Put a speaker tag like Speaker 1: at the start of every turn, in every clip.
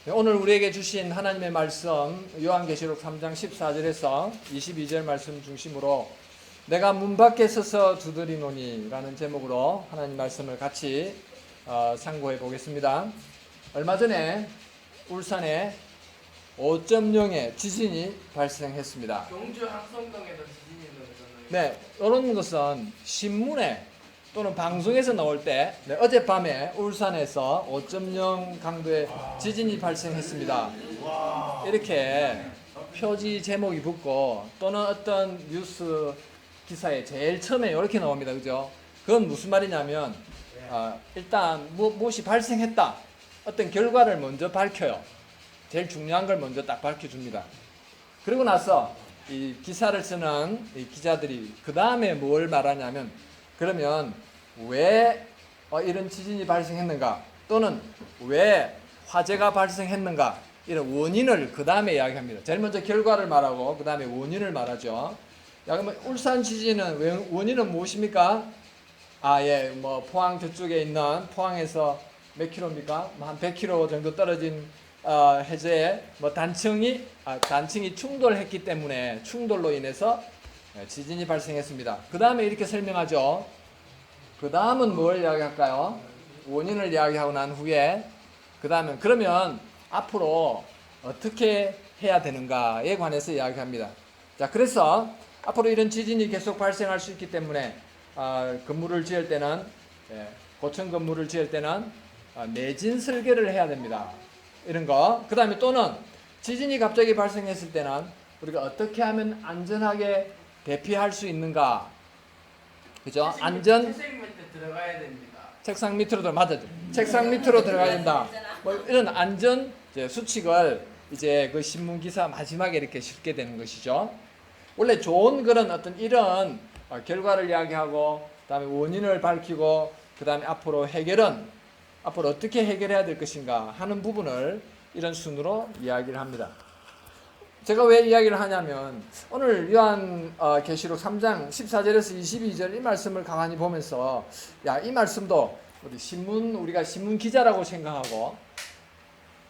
Speaker 1: 네, 오늘 우리에게 주신 하나님의 말씀 요한계시록 3장 14절에서 22절 말씀 중심으로 내가 문 밖에 서서 두드리노니 라는 제목으로 하나님 말씀을 같이 상고해 보겠습니다. 얼마 전에 울산에 5.0의 지진이 발생했습니다.
Speaker 2: 경주 항성동에도 지진이 일어났잖아요.
Speaker 1: 네, 이런 것은 신문에 또는 방송에서 나올 때 어젯밤에 울산에서 5.0 강도의 지진이 발생했습니다. 이렇게 표지 제목이 붙고 또는 어떤 뉴스 기사에 제일 처음에 이렇게 나옵니다. 그죠? 그건 무슨 말이냐면 일단 무엇이 발생했다. 어떤 결과를 먼저 밝혀요. 제일 중요한 걸 먼저 딱 밝혀줍니다. 그리고 나서 이 기사를 쓰는 이 기자들이 그 다음에 뭘 말하냐면 그러면 왜 이런 지진이 발생했는가 또는 왜 화재가 발생했는가 이런 원인을 그 다음에 이야기합니다. 제일 먼저 결과를 말하고 그 다음에 원인을 말하죠. 그러면 울산 지진은 원인은 무엇입니까? 포항 저쪽에 있는 포항에서 몇 킬로입니까? 한 100킬로 정도 떨어진 해저에 단층이 충돌했기 때문에 충돌로 인해서 지진이 발생했습니다. 그 다음에 이렇게 설명하죠. 그 다음은 뭘 이야기할까요? 원인을 이야기하고 난 후에 그 다음은 그러면 앞으로 어떻게 해야 되는가에 관해서 이야기합니다. 자, 그래서 앞으로 이런 지진이 계속 발생할 수 있기 때문에 건물을 지을 때는 고층 건물을 지을 때는 내진 설계를 해야 됩니다. 이런 거. 그 다음에 또는 지진이 갑자기 발생했을 때는 우리가 어떻게 하면 안전하게 대피할 수 있는가? 그죠?
Speaker 2: 책상 밑에 들어가야 됩니다.
Speaker 1: 책상 밑으로 맞아죠. 책상 밑으로 들어가야 된다. 이런 안전 수칙을 이제 그 신문 기사 마지막에 이렇게 싣게 되는 것이죠. 원래 좋은 그런 어떤 이런 결과를 이야기하고 그다음에 원인을 밝히고 그다음에 앞으로 어떻게 해결해야 될 것인가 하는 부분을 이런 순으로 이야기를 합니다. 제가 왜 이야기를 하냐면 오늘 요한계시록 3장 14절에서 22절 이 말씀을 가만히 보면서 이 말씀도 우리가 신문 기자라고 생각하고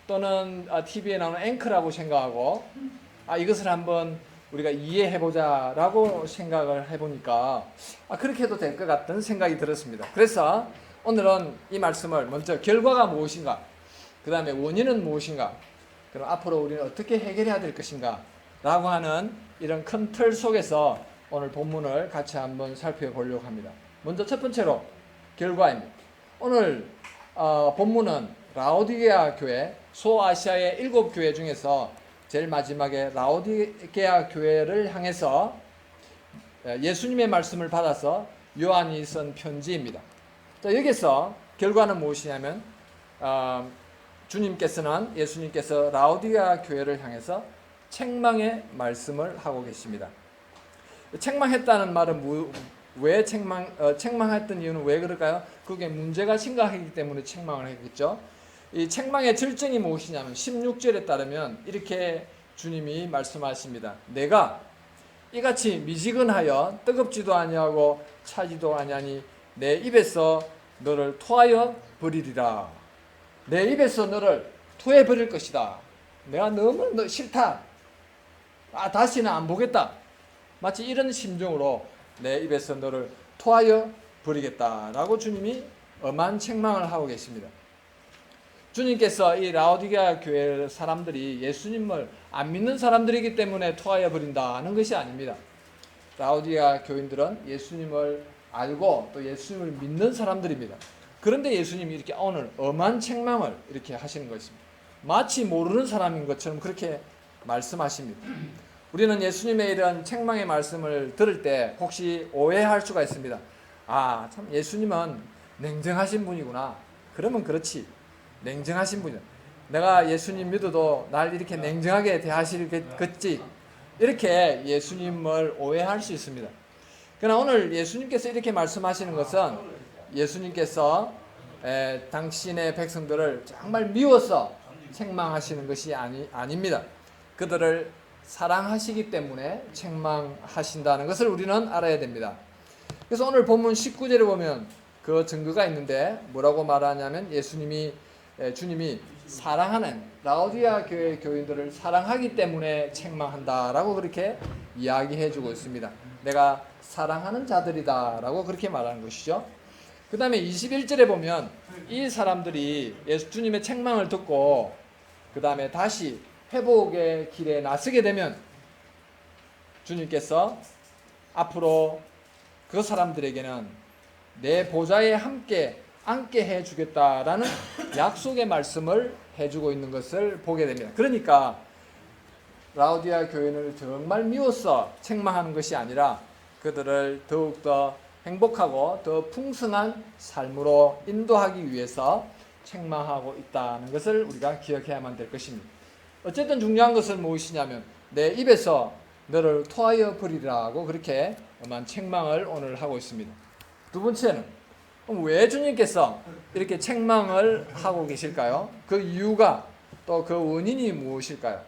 Speaker 1: 또는 TV에 나오는 앵커라고 생각하고 이것을 한번 우리가 이해해보자라고 생각을 해보니까 그렇게 해도 될 것 같은 생각이 들었습니다. 그래서 오늘은 이 말씀을 먼저 결과가 무엇인가, 그 다음에 원인은 무엇인가, 그럼 앞으로 우리는 어떻게 해결해야 될 것인가 라고 하는 이런 큰 틀 속에서 오늘 본문을 같이 한번 살펴보려고 합니다. 먼저 첫 번째로 결과입니다. 오늘 본문은 라오디게아 교회, 소아시아의 7교회 중에서 제일 마지막에 라오디게아 교회를 향해서 예수님의 말씀을 받아서 요한이 쓴 편지입니다. 자, 여기서 결과는 무엇이냐면 예수님께서 라오디게아 교회를 향해서 책망의 말씀을 하고 계십니다. 책망했다는 말은 왜 책망했던 이유는 왜 그럴까요? 그게 문제가 심각하기 때문에 책망을 했겠죠. 이 책망의 절정이 무엇이냐면 16절에 따르면 이렇게 주님이 말씀하십니다. 내가 이같이 미지근하여 뜨겁지도 아니하고 차지도 아니하니 내 입에서 너를 토하여 버리리라. 내 입에서 너를 토해 버릴 것이다. 내가 너무 싫다. 다시는 안 보겠다. 마치 이런 심정으로 내 입에서 너를 토하여 버리겠다라고 주님이 엄한 책망을 하고 계십니다. 주님께서 이 라오디게아 교회 사람들이 예수님을 안 믿는 사람들이기 때문에 토하여 버린다는 것이 아닙니다. 라오디게아 교인들은 예수님을 알고 또 예수님을 믿는 사람들입니다. 그런데 예수님이 이렇게 오늘 엄한 책망을 이렇게 하시는 것입니다. 마치 모르는 사람인 것처럼 그렇게 말씀하십니다. 우리는 예수님의 이런 책망의 말씀을 들을 때 혹시 오해할 수가 있습니다. 참 예수님은 냉정하신 분이구나. 그러면 그렇지. 냉정하신 분이야. 내가 예수님 믿어도 날 이렇게 냉정하게 대하시겠지. 이렇게 예수님을 오해할 수 있습니다. 그러나 오늘 예수님께서 이렇게 말씀하시는 것은 예수님께서 당신의 백성들을 정말 미워서 책망하시는 것이 아닙니다. 그들을 사랑하시기 때문에 책망하신다는 것을 우리는 알아야 됩니다. 그래서 오늘 본문 19절에 보면 그 증거가 있는데 뭐라고 말하냐면 예수님이 주님이 사랑하는 라오디게아 교회 교인들을 사랑하기 때문에 책망한다라고 그렇게 이야기해주고 있습니다. 내가 사랑하는 자들이다라고 그렇게 말하는 것이죠. 그 다음에 21절에 보면 이 사람들이 예수 주님의 책망을 듣고 그 다음에 다시 회복의 길에 나서게 되면 주님께서 앞으로 그 사람들에게는 내 보좌에 함께 앉게 해주겠다라는 약속의 말씀을 해주고 있는 것을 보게 됩니다. 그러니까 라오디게아 교인을 정말 미워서 책망하는 것이 아니라 그들을 더욱더 행복하고 더 풍성한 삶으로 인도하기 위해서 책망하고 있다는 것을 우리가 기억해야만 될 것입니다. 어쨌든 중요한 것은 무엇이냐면 내 입에서 너를 토하여 버리라고 그렇게 책망을 오늘 하고 있습니다. 두 번째는 왜 주님께서 이렇게 책망을 하고 계실까요? 그 이유가 또 그 원인이 무엇일까요?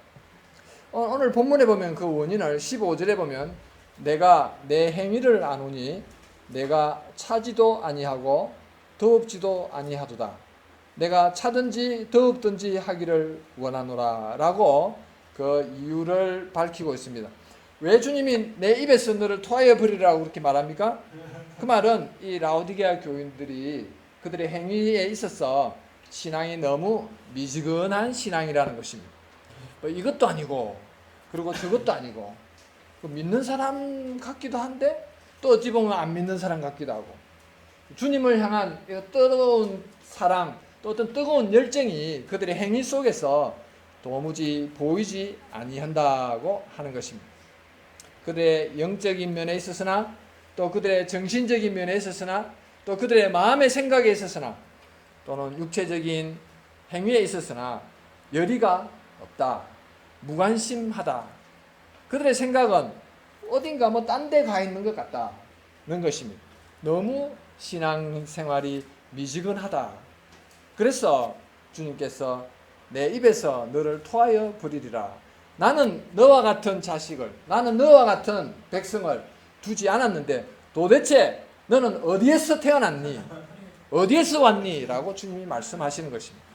Speaker 1: 오늘 본문에 보면 그 원인을 15절에 보면 내가 내 행위를 아노니 내가 차지도 아니하고 더웁지도 아니하도다. 내가 차든지 더웁든지 하기를 원하노라 라고 그 이유를 밝히고 있습니다. 왜 주님이 내 입에서 너를 토하여 버리라고 그렇게 말합니까? 그 말은 이 라오디게아 교인들이 그들의 행위에 있어서 신앙이 너무 미지근한 신앙이라는 것입니다. 이것도 아니고 그리고 저것도 아니고 믿는 사람 같기도 한데 또 어찌 보면 안 믿는 사람 같기도 하고 주님을 향한 뜨거운 사랑 또 어떤 뜨거운 열정이 그들의 행위 속에서 도무지 보이지 아니한다고 하는 것입니다. 그들의 영적인 면에 있어서나 또 그들의 정신적인 면에 있어서나 또 그들의 마음의 생각에 있어서나 또는 육체적인 행위에 있어서나 열의가 없다. 무관심하다. 그들의 생각은 어딘가 딴 데 가 있는 것 같다는 것입니다. 너무 신앙생활이 미지근하다. 그래서 주님께서 내 입에서 너를 토하여 버리리라. 나는 너와 같은 자식을, 나는 너와 같은 백성을 두지 않았는데 도대체 너는 어디에서 태어났니? 어디에서 왔니? 라고 주님이 말씀하시는 것입니다.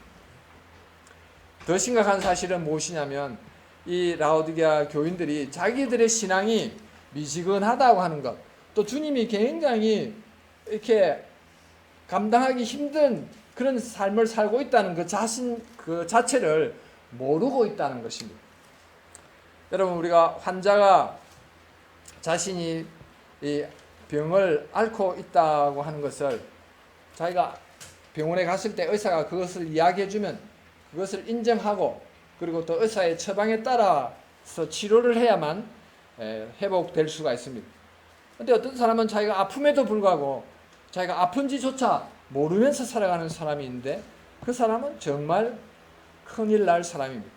Speaker 1: 더 심각한 사실은 무엇이냐면 이 라오디게아 교인들이 자기들의 신앙이 미지근하다고 하는 것, 또 주님이 굉장히 이렇게 감당하기 힘든 그런 삶을 살고 있다는 그 자체를 모르고 있다는 것입니다. 여러분, 우리가 환자가 자신이 이 병을 앓고 있다고 하는 것을 자기가 병원에 갔을 때 의사가 그것을 이야기해주면 그것을 인정하고 그리고 또 의사의 처방에 따라서 치료를 해야만 회복될 수가 있습니다. 그런데 어떤 사람은 자기가 아픔에도 불구하고 자기가 아픈지조차 모르면서 살아가는 사람이 있는데 그 사람은 정말 큰일 날 사람입니다.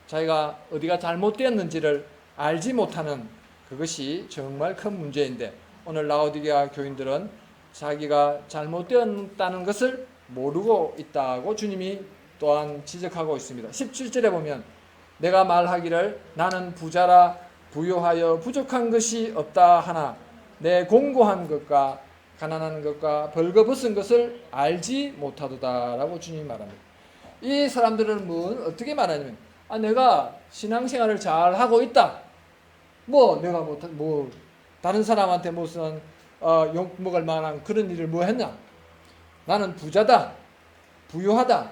Speaker 1: 자기가 어디가 잘못되었는지를 알지 못하는 그것이 정말 큰 문제인데 오늘 라오디게아 교인들은 자기가 잘못되었다는 것을 모르고 있다고 주님이 또한 지적하고 있습니다. 17절에 보면 내가 말하기를 나는 부자라 부요하여 부족한 것이 없다 하나 내 공고한 것과 가난한 것과 벌거벗은 것을 알지 못하도다 라고 주님이 말합니다. 이 사람들은 어떻게 말하냐면 내가 신앙생활을 잘 하고 있다. 내가 다른 사람한테 무슨 욕 먹을 만한 그런 일을 했나? 나는 부자다. 부유하다.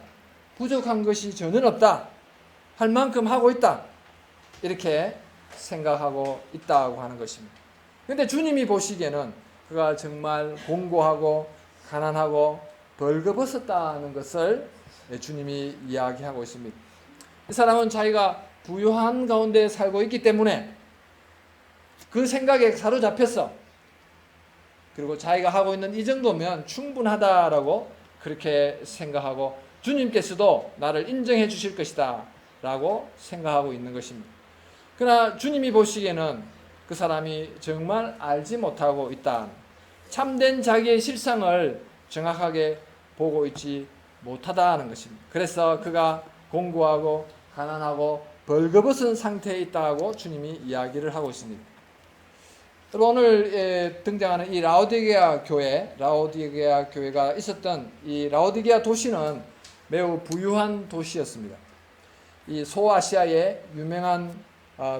Speaker 1: 부족한 것이 전혀 없다. 할 만큼 하고 있다. 이렇게 생각하고 있다고 하는 것입니다. 그런데 주님이 보시기에는 그가 정말 공고하고 가난하고 벌거벗었다는 것을 주님이 이야기하고 있습니다. 이 사람은 자기가 부유한 가운데 살고 있기 때문에 그 생각에 사로잡혔어. 그리고 자기가 하고 있는 이 정도면 충분하다라고 그렇게 생각하고 주님께서도 나를 인정해 주실 것이다 라고 생각하고 있는 것입니다. 그러나 주님이 보시기에는 그 사람이 정말 알지 못하고 있다. 참된 자기의 실상을 정확하게 보고 있지 못하다는 것입니다. 그래서 그가 공고하고 가난하고 벌거벗은 상태에 있다고 주님이 이야기를 하고 있습니다. 오늘 등장하는 이 라오디게아 교회가 있었던 이 라오디게아 도시는 매우 부유한 도시였습니다. 이 소아시아의 유명한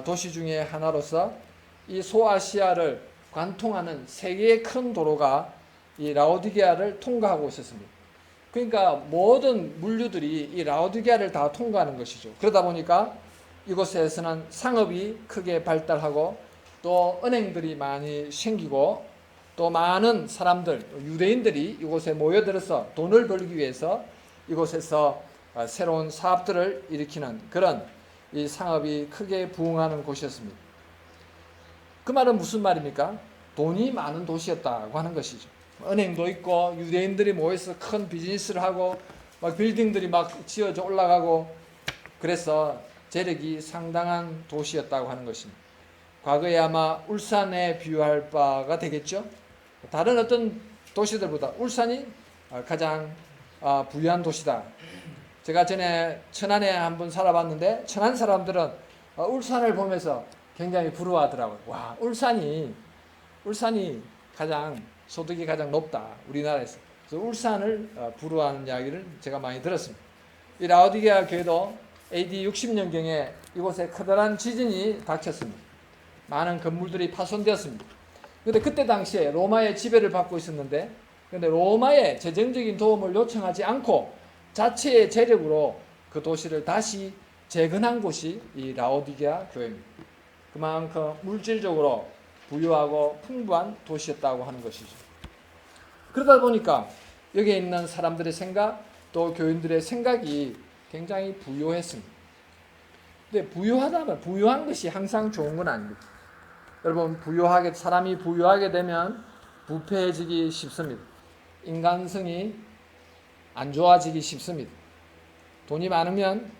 Speaker 1: 도시 중에 하나로서 이 소아시아를 관통하는 세 개의 큰 도로가 이 라오디게아를 통과하고 있었습니다. 그러니까 모든 물류들이 이 라오디게아를 다 통과하는 것이죠. 그러다 보니까 이곳에서는 상업이 크게 발달하고 또 은행들이 많이 생기고 또 많은 사람들, 유대인들이 이곳에 모여들어서 돈을 벌기 위해서 이곳에서 새로운 사업들을 일으키는 그런 이 상업이 크게 부흥하는 곳이었습니다. 그 말은 무슨 말입니까? 돈이 많은 도시였다고 하는 것이죠. 은행도 있고 유대인들이 모여서 큰 비즈니스를 하고 막 빌딩들이 막 지어져 올라가고 그래서 재력이 상당한 도시였다고 하는 것입니다. 과거에 아마 울산에 비유할 바가 되겠죠. 다른 어떤 도시들보다 울산이 가장 부유한 도시다. 제가 전에 천안에 한번 살아봤는데 천안 사람들은 울산을 보면서 굉장히 부러워하더라고요. 와, 울산이 가장 소득이 가장 높다, 우리나라에서. 그래서 울산을 부러워하는 이야기를 제가 많이 들었습니다. 이 라오디게아 교회도 AD 60년경에 이곳에 커다란 지진이 닥쳤습니다. 많은 건물들이 파손되었습니다. 그런데 그때 당시에 로마의 지배를 받고 있었는데, 그런데 로마의 재정적인 도움을 요청하지 않고 자체의 재력으로 그 도시를 다시 재건한 곳이 이 라오디게아 교회입니다. 그만큼 물질적으로 부유하고 풍부한 도시였다고 하는 것이죠. 그러다 보니까 여기에 있는 사람들의 생각, 또 교인들의 생각이 굉장히 부유했습니다. 근데 부유하다면 부유한 것이 항상 좋은 건 아닙니다. 여러분, 사람이 부유하게 되면 부패해지기 쉽습니다. 인간성이 안 좋아지기 쉽습니다. 돈이 많으면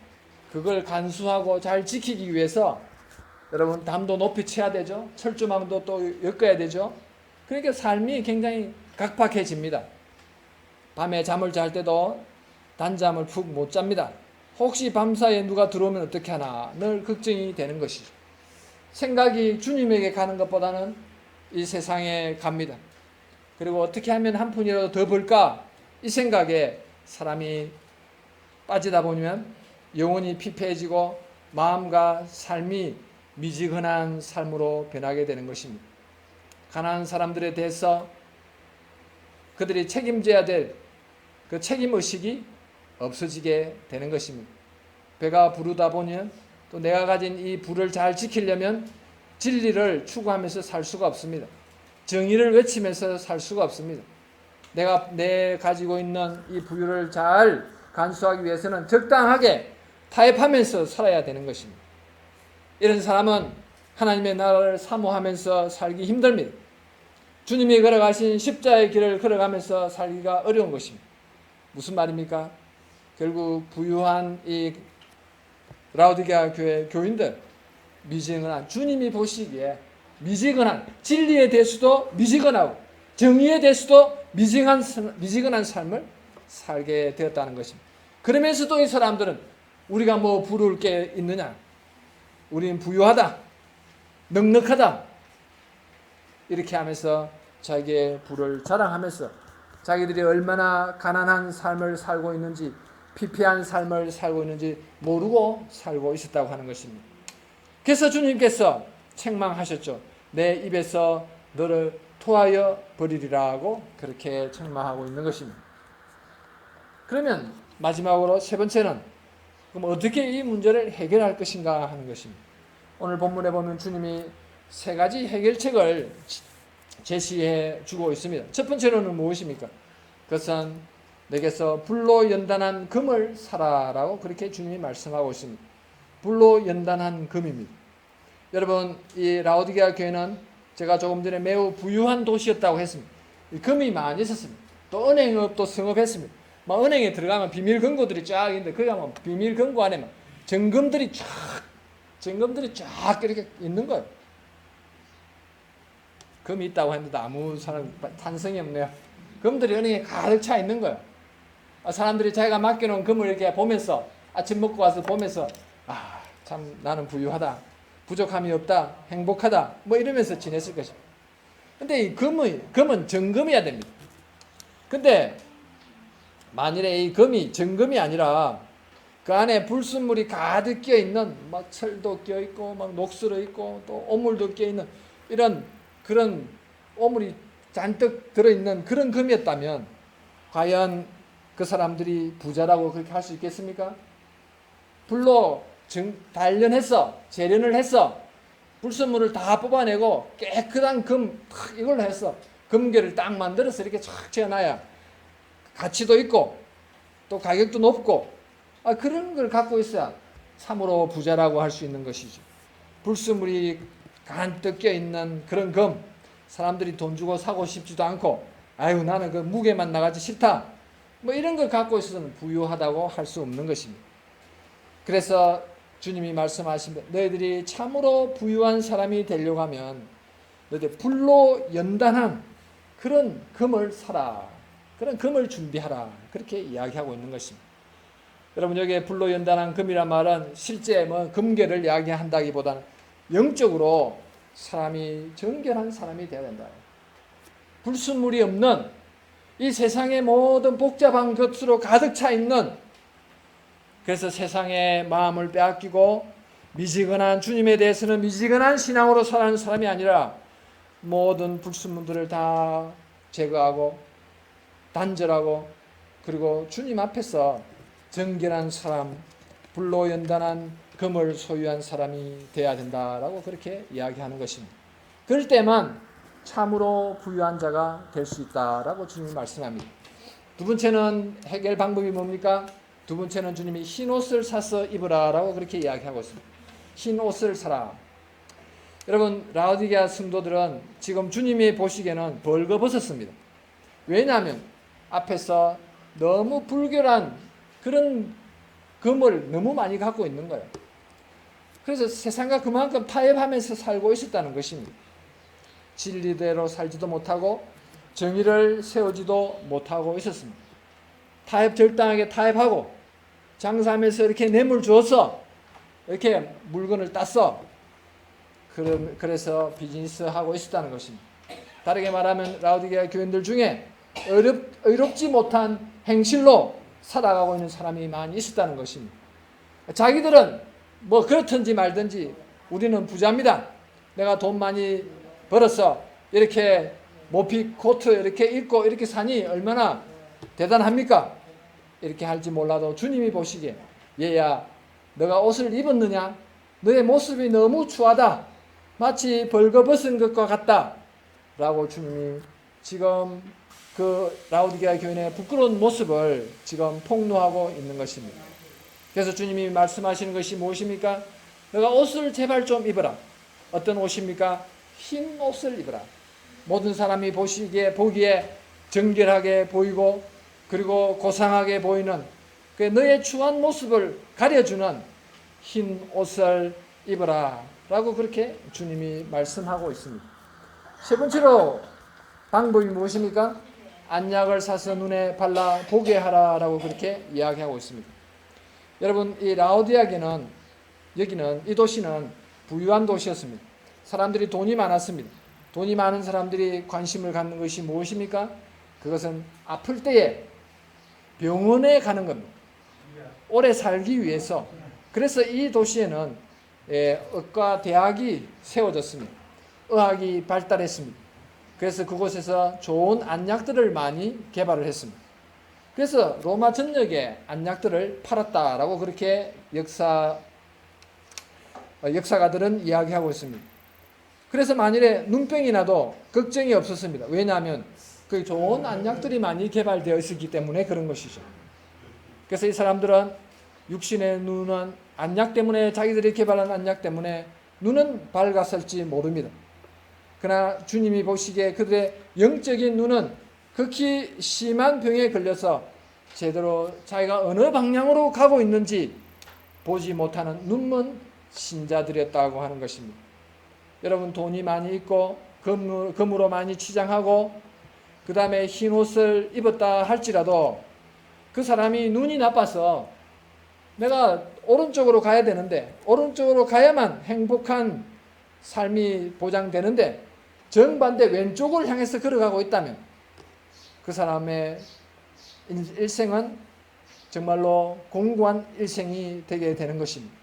Speaker 1: 그걸 간수하고 잘 지키기 위해서 여러분 담도 높이 쳐야 되죠. 철조망도 또 엮어야 되죠. 그러니까 삶이 굉장히 각박해집니다. 밤에 잠을 잘 때도 단잠을 푹 못 잡니다. 혹시 밤사이에 누가 들어오면 어떻게 하나 늘 걱정이 되는 것이죠. 생각이 주님에게 가는 것보다는 이 세상에 갑니다. 그리고 어떻게 하면 한 푼이라도 더 벌까? 이 생각에 사람이 빠지다 보면 영혼이 피폐해지고 마음과 삶이 미지근한 삶으로 변하게 되는 것입니다. 가난한 사람들에 대해서 그들이 책임져야 될 그 책임의식이 없어지게 되는 것입니다. 배가 부르다 보면 또 내가 가진 이 부를 잘 지키려면 진리를 추구하면서 살 수가 없습니다. 정의를 외치면서 살 수가 없습니다. 내가 가지고 있는 이 부유를 잘 간수하기 위해서는 적당하게 타협하면서 살아야 되는 것입니다. 이런 사람은 하나님의 나라를 사모하면서 살기 힘듭니다. 주님이 걸어가신 십자의 길을 걸어가면서 살기가 어려운 것입니다. 무슨 말입니까? 결국 부유한 이 라오디게아 교회 교인들, 미지근한, 주님이 보시기에 미지근한, 진리에 대해서도 미지근하고 정의에 대해서도 미지근한 삶을 살게 되었다는 것입니다. 그러면서도 이 사람들은 우리가 뭐 부러울 게 있느냐? 우리는 부유하다, 넉넉하다, 이렇게 하면서 자기의 부를 자랑하면서 자기들이 얼마나 가난한 삶을 살고 있는지, 피폐한 삶을 살고 있는지 모르고 살고 있었다고 하는 것입니다. 그래서 주님께서 책망하셨죠. 내 입에서 너를 토하여 버리리라고 그렇게 책망하고 있는 것입니다. 그러면 마지막으로 세 번째는 그럼 어떻게 이 문제를 해결할 것인가 하는 것입니다. 오늘 본문에 보면 주님이 세 가지 해결책을 제시해 주고 있습니다. 첫 번째로는 무엇입니까? 그것은 내게서 불로 연단한 금을 사라라고 그렇게 주님이 말씀하고 있습니다. 불로 연단한 금입니다. 여러분, 이 라오디게아 교회는 제가 조금 전에 매우 부유한 도시였다고 했습니다. 금이 많이 있었습니다. 또 은행업도 성업했습니다. 막 은행에 들어가면 비밀 금고들이 쫙 있는데 거기 가면 비밀 금고 안에 막 정금들이 쫙 이렇게 있는 거예요. 금이 있다고 했는데 아무 사람 탄성이 없네요. 금들이 은행에 가득 차 있는 거예요. 사람들이 자기가 맡겨놓은 금을 이렇게 보면서 아침 먹고 와서 보면서 참 나는 부유하다, 부족함이 없다, 행복하다 뭐 이러면서 지냈을 것입니다. 근데 이 금은 정금이어야 됩니다. 근데 만일에 이 금이 정금이 아니라 그 안에 불순물이 가득 끼어 있는 막 철도 끼어 있고 막 녹슬어 있고 또 오물도 끼어 있는 이런 그런 오물이 잔뜩 들어 있는 그런 금이었다면 과연 그 사람들이 부자라고 그렇게 할 수 있겠습니까? 불로 단련해서 재련을 해서 불순물을 다 뽑아내고 깨끗한 금 이걸로 해서 금괴를 딱 만들어서 이렇게 쫙 채워놔야 가치도 있고 또 가격도 높고 그런 걸 갖고 있어야 참으로 부자라고 할 수 있는 것이죠. 불순물이 가득 껴있는 그런 금 사람들이 돈 주고 사고 싶지도 않고 아유 나는 그 무게만 나가지 싫다 뭐 이런 걸 갖고 있어서는 부유하다고 할 수 없는 것입니다. 그래서 주님이 말씀하신 너희들이 참으로 부유한 사람이 되려고 하면 너희들 불로 연단한 그런 금을 사라. 그런 금을 준비하라. 그렇게 이야기하고 있는 것입니다. 여러분 여기에 불로 연단한 금이란 말은 실제 뭐 금괴를 이야기한다기보다는 영적으로 사람이 정결한 사람이 되어야 된다. 불순물이 없는 이 세상의 모든 복잡한 것으로 가득 차 있는 그래서 세상의 마음을 빼앗기고 미지근한 주님에 대해서는 미지근한 신앙으로 살아가는 사람이 아니라 모든 불순물들을 다 제거하고 단절하고 그리고 주님 앞에서 정결한 사람, 불로 연단한 금을 소유한 사람이 되어야 된다라고 그렇게 이야기하는 것입니다. 그럴 때만 참으로 부유한 자가 될 수 있다라고 주님이 말씀합니다. 두 번째는 해결 방법이 뭡니까? 두 번째는 주님이 흰 옷을 사서 입으라라고 그렇게 이야기하고 있습니다. 흰 옷을 사라. 여러분 라오디게아 성도들은 지금 주님이 보시기에는 벌거벗었습니다. 왜냐하면 앞에서 너무 불결한 그런 금을 너무 많이 갖고 있는 거예요. 그래서 세상과 그만큼 타협하면서 살고 있었다는 것입니다. 진리대로 살지도 못하고 정의를 세우지도 못하고 있었습니다. 절당하게 타협하고 장사하면서 이렇게 뇌물 주어서 이렇게 물건을 땄어. 그래서 비즈니스 하고 있었다는 것입니다. 다르게 말하면 라오디게아 교인들 중에 의롭지 못한 행실로 살아가고 있는 사람이 많이 있었다는 것입니다. 자기들은 뭐 그렇든지 말든지 우리는 부자입니다. 내가 돈 많이 벌어서 이렇게 모피 코트 이렇게 입고 이렇게 사니 얼마나 대단합니까? 이렇게 할지 몰라도 주님이 보시기에 얘야 너가 옷을 입었느냐? 너의 모습이 너무 추하다. 마치 벌거벗은 것과 같다. 라고 주님이 지금 그 라오디게아 교인의 부끄러운 모습을 지금 폭로하고 있는 것입니다. 그래서 주님이 말씀하시는 것이 무엇입니까? 너가 옷을 제발 좀 입어라. 어떤 옷입니까? 흰 옷을 입어라. 모든 사람이 보기에 정결하게 보이고 그리고 고상하게 보이는 그 너의 추한 모습을 가려주는 흰 옷을 입어라 라고 그렇게 주님이 말씀하고 있습니다. 세 번째로 방법이 무엇입니까? 안약을 사서 눈에 발라 보게 하라라고 그렇게 이야기하고 있습니다. 여러분 이 라오디게아는 여기는 이 도시는 부유한 도시였습니다. 사람들이 돈이 많았습니다. 돈이 많은 사람들이 관심을 갖는 것이 무엇입니까? 그것은 아플 때에 병원에 가는 겁니다. 오래 살기 위해서. 그래서 이 도시에는 의과 대학이 세워졌습니다. 의학이 발달했습니다. 그래서 그곳에서 좋은 안약들을 많이 개발을 했습니다. 그래서 로마 전역에 안약들을 팔았다라고 그렇게 역사가들은 이야기하고 있습니다. 그래서 만일에 눈병이 나도 걱정이 없었습니다. 왜냐하면 그 좋은 안약들이 많이 개발되어 있었기 때문에 그런 것이죠. 그래서 이 사람들은 육신의 눈은 안약 때문에 자기들이 개발한 안약 때문에 눈은 밝았을지 모릅니다. 그러나 주님이 보시기에 그들의 영적인 눈은 극히 심한 병에 걸려서 제대로 자기가 어느 방향으로 가고 있는지 보지 못하는 눈먼 신자들이었다고 하는 것입니다. 여러분 돈이 많이 있고 금으로 많이 치장하고 그 다음에 흰 옷을 입었다 할지라도 그 사람이 눈이 나빠서 내가 오른쪽으로 가야 되는데 오른쪽으로 가야만 행복한 삶이 보장되는데 정반대 왼쪽을 향해서 걸어가고 있다면 그 사람의 일생은 정말로 공고한 일생이 되게 되는 것입니다.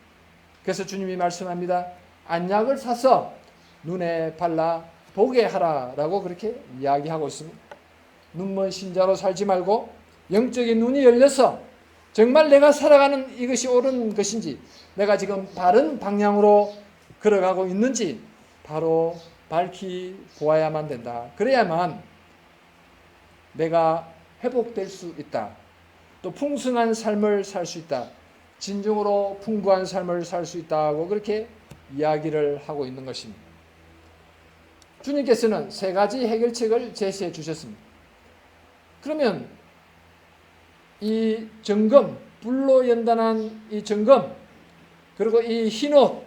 Speaker 1: 그래서 주님이 말씀합니다. 안약을 사서 눈에 발라 보게 하라라고 그렇게 이야기하고 있습니다. 눈먼 신자로 살지 말고 영적인 눈이 열려서 정말 내가 살아가는 이것이 옳은 것인지, 내가 지금 바른 방향으로 걸어가고 있는지 바로 밝히 보아야만 된다. 그래야만 내가 회복될 수 있다. 또 풍성한 삶을 살 수 있다. 진정으로 풍부한 삶을 살 수 있다고 그렇게 이야기를 하고 있는 것입니다. 주님께서는 세 가지 해결책을 제시해 주셨습니다. 그러면 이 점검, 불로 연단한 이 점검, 그리고 이 흰옷,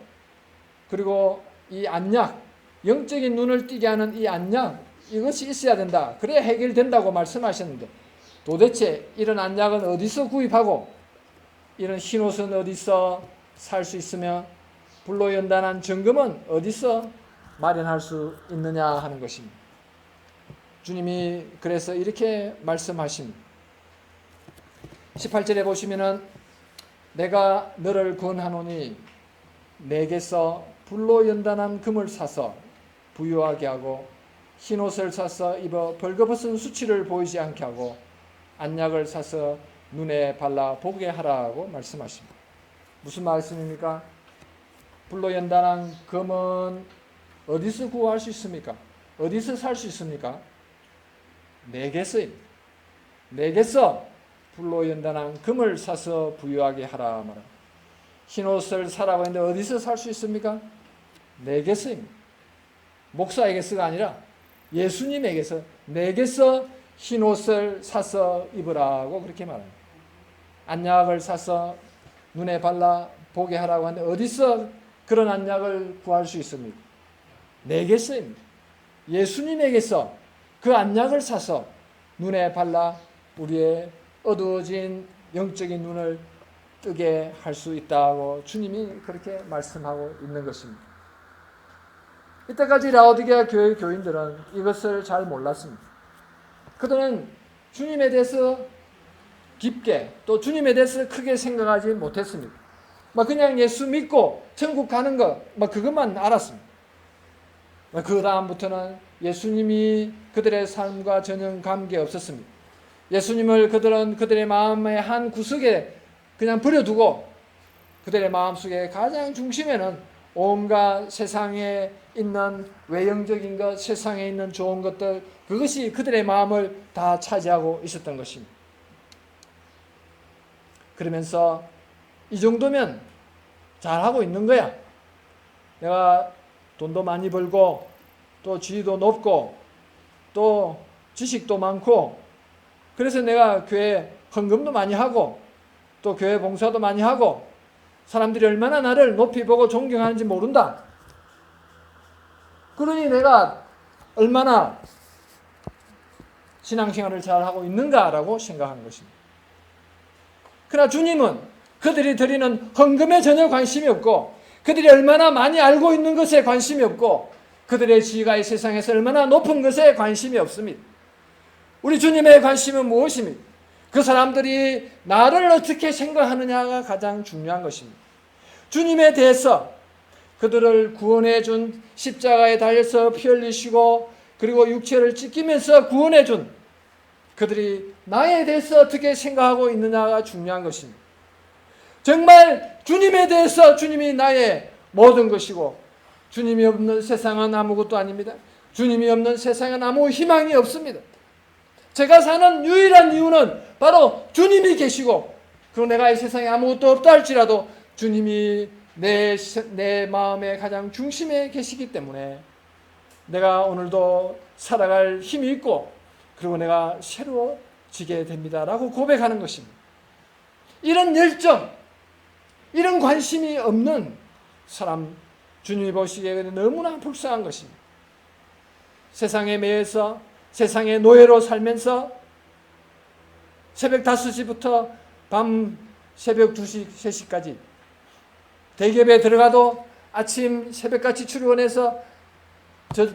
Speaker 1: 그리고 이 안약, 영적인 눈을 띄게 하는 이 안약, 이것이 있어야 된다. 그래야 해결된다고 말씀하셨는데 도대체 이런 안약은 어디서 구입하고 이런 흰옷은 어디서 살 수 있으며 불로 연단한 점검은 어디서 마련할 수 있느냐 하는 것입니다. 주님이 그래서 이렇게 말씀하십니다. 18절에 보시면은 내가 너를 권하노니 내게서 불로 연단한 금을 사서 부유하게 하고 흰옷을 사서 입어 벌거벗은 수치를 보이지 않게 하고 안약을 사서 눈에 발라 보게 하라고 말씀하십니다. 무슨 말씀입니까? 불로 연단한 금은 어디서 구할 수 있습니까? 어디서 살 수 있습니까? 내게서입니다. 내게서 불로 연단한 금을 사서 부유하게 하라 말합니다. 흰옷을 사라고 했는데 어디서 살 수 있습니까? 내게서입니다. 목사에게서가 아니라 예수님에게서, 내게서 흰옷을 사서 입으라고 그렇게 말합니다. 안약을 사서 눈에 발라 보게 하라고 하는데 어디서 그런 안약을 구할 수 있습니까? 내게서입니다. 예수님에게서 그 안약을 사서 눈에 발라 우리의 어두워진 영적인 눈을 뜨게 할 수 있다고 주님이 그렇게 말씀하고 있는 것입니다. 이때까지 라오디게아 교회 교인들은 이것을 잘 몰랐습니다. 그들은 주님에 대해서 깊게 또 주님에 대해서 크게 생각하지 못했습니다. 그냥 예수 믿고 천국 가는 것 그것만 알았습니다. 그 다음부터는 예수님이 그들의 삶과 전혀 관계없었습니다. 예수님을 그들은 그들의 마음의 한 구석에 그냥 버려두고 그들의 마음속에 가장 중심에는 온갖 세상에 있는 외형적인 것, 세상에 있는 좋은 것들, 그것이 그들의 마음을 다 차지하고 있었던 것입니다. 그러면서 이 정도면 잘하고 있는 거야. 내가 돈도 많이 벌고 또 지위도 높고 또 지식도 많고 그래서 내가 교회 헌금도 많이 하고 또 교회 봉사도 많이 하고 사람들이 얼마나 나를 높이 보고 존경하는지 모른다. 그러니 내가 얼마나 신앙생활을 잘하고 있는가라고 생각하는 것입니다. 그러나 주님은 그들이 드리는 헌금에 전혀 관심이 없고 그들이 얼마나 많이 알고 있는 것에 관심이 없고 그들의 지위가 이 세상에서 얼마나 높은 것에 관심이 없습니다. 우리 주님의 관심은 무엇입니까? 그 사람들이 나를 어떻게 생각하느냐가 가장 중요한 것입니다. 주님에 대해서 그들을 구원해 준 십자가에 달려서 피 흘리시고 그리고 육체를 찢기면서 구원해 준 그들이 나에 대해서 어떻게 생각하고 있느냐가 중요한 것입니다. 정말 주님에 대해서 주님이 나의 모든 것이고 주님이 없는 세상은 아무것도 아닙니다. 주님이 없는 세상은 아무 희망이 없습니다. 제가 사는 유일한 이유는 바로 주님이 계시고 그리고 내가 이 세상에 아무것도 없다 할지라도 주님이 내 마음의 가장 중심에 계시기 때문에 내가 오늘도 살아갈 힘이 있고 그리고 내가 새로워지게 됩니다라고 고백하는 것입니다. 이런 열정, 이런 관심이 없는 사람 주님이 보시기에 너무나 불쌍한 것입니다. 세상에 매여서 세상의 노예로 살면서 새벽 5시부터 밤 새벽 2시, 3시까지 대기업에 들어가도 아침 새벽같이 출근해서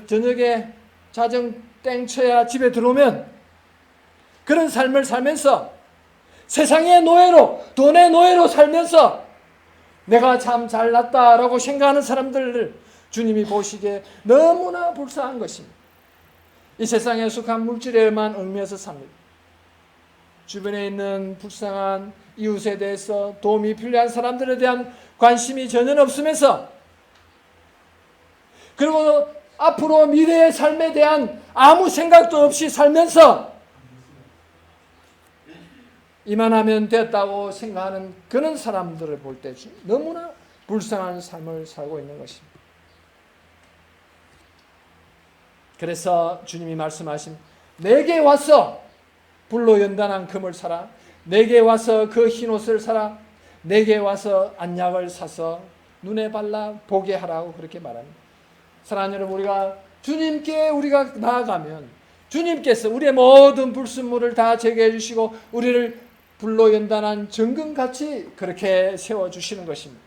Speaker 1: 저녁에 자정 땡 쳐야 집에 들어오면 그런 삶을 살면서 세상의 노예로, 돈의 노예로 살면서 내가 참 잘났다라고 생각하는 사람들을 주님이 보시기에 너무나 불쌍한 것입니다. 이 세상에 속한 물질에만 얽매여서 삽니다. 주변에 있는 불쌍한 이웃에 대해서 도움이 필요한 사람들에 대한 관심이 전혀 없으면서, 그리고 앞으로 미래의 삶에 대한 아무 생각도 없이 살면서 이만하면 됐다고 생각하는 그런 사람들을 볼 때 너무나 불쌍한 삶을 살고 있는 것입니다. 그래서 주님이 말씀하신 내게 와서 불로 연단한 금을 사라, 내게 와서 그 흰옷을 사라, 내게 와서 안약을 사서 눈에 발라 보게 하라고 그렇게 말합니다. 사랑하는 여러분, 우리가 주님께 우리가 나아가면 주님께서 우리의 모든 불순물을 다 제거해 주시고 우리를 불로 연단한 정금같이 그렇게 세워주시는 것입니다.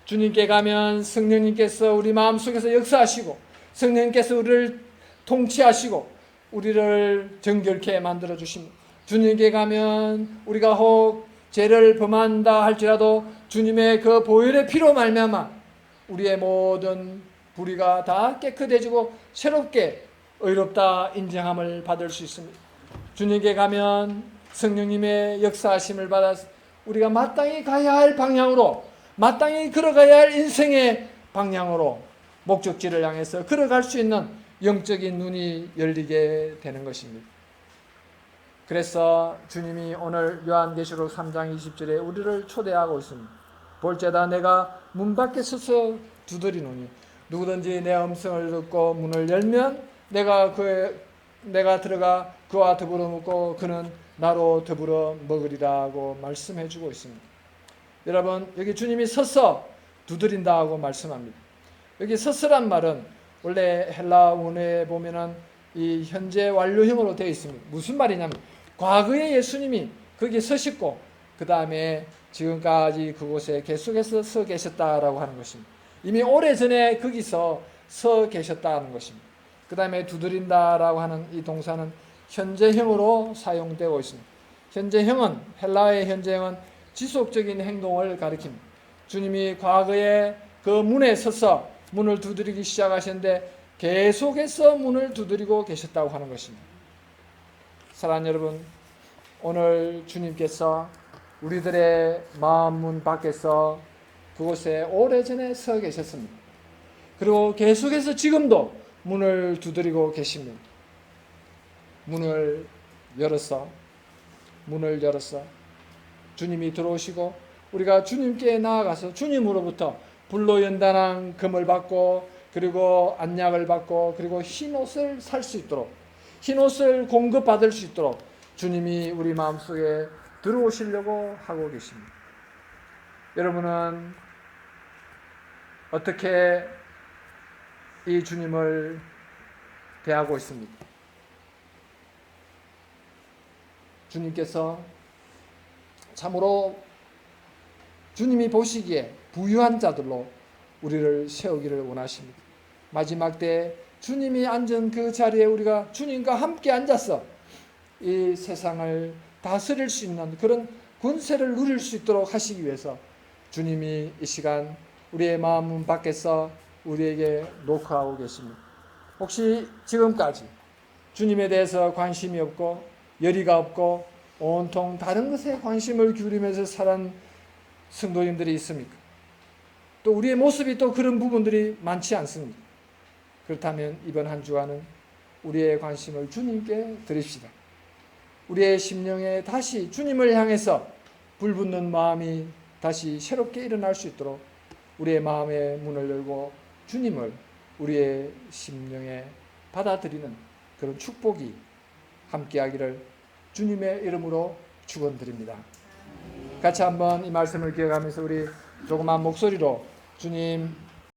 Speaker 1: 주님께 가면 성령님께서 우리 마음속에서 역사하시고 성령님께서 우리를 통치하시고 우리를 정결케 만들어 주십니다. 주님께 가면 우리가 혹 죄를 범한다 할지라도 주님의 그 보혈의 피로 말미암아 우리의 모든 불의가 다 깨끗해지고 새롭게 의롭다 인정함을 받을 수 있습니다. 주님께 가면 성령님의 역사하심을 받아 우리가 마땅히 가야 할 방향으로, 마땅히 걸어가야 할 인생의 방향으로 목적지를 향해서 걸어갈 수 있는 영적인 눈이 열리게 되는 것입니다. 그래서 주님이 오늘 요한계시록 3장 20절에 우리를 초대하고 있습니다. 볼지어다 내가 문 밖에 서서 두드리노니 누구든지 내 음성을 듣고 문을 열면 내가 들어가 그와 더불어 먹고 그는 나로 더불어 먹으리라고 말씀해 주고 있습니다. 여러분, 여기 주님이 서서 두드린다고 말씀합니다. 여기 서서란 말은 원래 헬라 원어에 보면은 이 현재 완료형으로 되어 있습니다. 무슨 말이냐면 과거에 예수님이 거기 서셨고 그 다음에 지금까지 그곳에 계속해서 서 계셨다라고 하는 것입니다. 이미 오래전에 거기서 서 계셨다는 것입니다. 그 다음에 두드린다라고 하는 이 동사는 현재형으로 사용되고 있습니다. 현재형은, 헬라어의 현재형은 지속적인 행동을 가리킵니다. 주님이 과거에 그 문에 서서 문을 두드리기 시작하셨는데 계속해서 문을 두드리고 계셨다고 하는 것입니다. 사랑하는 여러분, 오늘 주님께서 우리들의 마음 문 밖에서 그곳에 오래전에 서 계셨습니다. 그리고 계속해서 지금도 문을 두드리고 계십니다. 문을 열어서 주님이 들어오시고 우리가 주님께 나아가서 주님으로부터 불로 연단한 금을 받고 그리고 안약을 받고 그리고 흰옷을 살 수 있도록, 흰옷을 공급받을 수 있도록 주님이 우리 마음속에 들어오시려고 하고 계십니다. 여러분은 어떻게 이 주님을 대하고 있습니까? 주님께서 참으로 주님이 보시기에 부유한 자들로 우리를 세우기를 원하십니다. 마지막 때 주님이 앉은 그 자리에 우리가 주님과 함께 앉아서 이 세상을 다스릴 수 있는 그런 권세를 누릴 수 있도록 하시기 위해서 주님이 이 시간 우리의 마음 밖에서 우리에게 노크하고 계십니다. 혹시 지금까지 주님에 대해서 관심이 없고 열의가 없고 온통 다른 것에 관심을 기울이면서 살아온 성도님들이 있습니까? 또 우리의 모습이 또 그런 부분들이 많지 않습니까? 그렇다면 이번 한 주간은 우리의 관심을 주님께 드립시다. 우리의 심령에 다시 주님을 향해서 불붙는 마음이 다시 새롭게 일어날 수 있도록 우리의 마음의 문을 열고 주님을 우리의 심령에 받아들이는 그런 축복이 함께하기를 주님의 이름으로 축원드립니다. 같이 한번 이 말씀을 기억하면서 우리 조그만 목소리로 주님